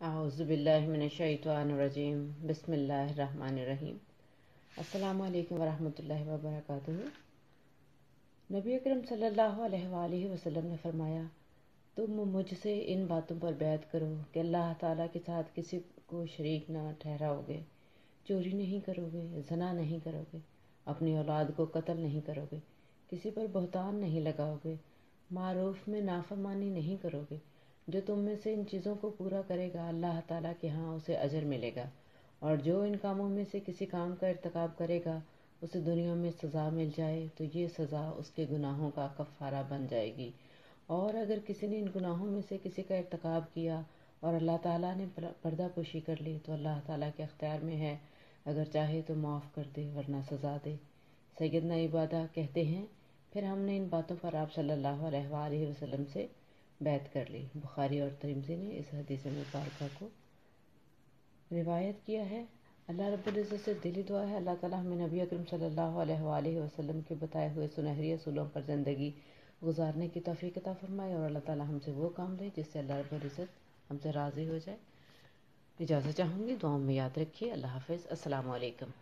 اعوذ باللہ من الشیطان الرجیم بسم اللہ الرحمن الرحیم۔ السلام علیکم ورحمۃ اللہ وبرکاتہ۔ نبی اکرم صلی اللہ علیہ وآلہ وسلم نے فرمایا، تم مجھ سے ان باتوں پر بیعت کرو کہ اللہ تعالیٰ کے ساتھ کسی کو شریک نہ ٹھہراؤ گے، چوری نہیں کرو گے، زنا نہیں کرو گے، اپنی اولاد کو قتل نہیں کرو گے، کسی پر بہتان نہیں لگاؤ گے، معروف میں نافرمانی نہیں کرو گے۔ جو تم میں سے ان چیزوں کو پورا کرے گا اللہ تعالیٰ کے ہاں اسے اجر ملے گا، اور جو ان کاموں میں سے کسی کام کا ارتکاب کرے گا اسے دنیا میں سزا مل جائے تو یہ سزا اس کے گناہوں کا کفارہ بن جائے گی، اور اگر کسی نے ان گناہوں میں سے کسی کا ارتکاب کیا اور اللہ تعالیٰ نے پردہ پوشی کر لی تو اللہ تعالیٰ کے اختیار میں ہے، اگر چاہے تو معاف کر دے ورنہ سزا دے۔ سیدنا عبادہ کہتے ہیں، پھر ہم نے ان باتوں پر آپ صلی اللہ علیہ وآلہ وسلم سے بیعت کر لی۔ بخاری اور ترمذی نے اس حدیث مبارکہ کو روایت کیا ہے۔ اللہ رب العزت سے دلی دعا ہے اللہ تعالیٰ ہمیں نبی اکرم صلی اللہ علیہ وآلہ وسلم کے بتائے ہوئے سنہری اصولوں پر زندگی گزارنے کی توفیق عطا فرمائے، اور اللہ تعالیٰ ہم سے وہ کام لے جس سے اللہ رب العزت ہم سے راضی ہو جائے۔ اجازت چاہوں گی، دعاؤں میں یاد رکھیے۔ اللہ حافظ۔ السلام علیکم۔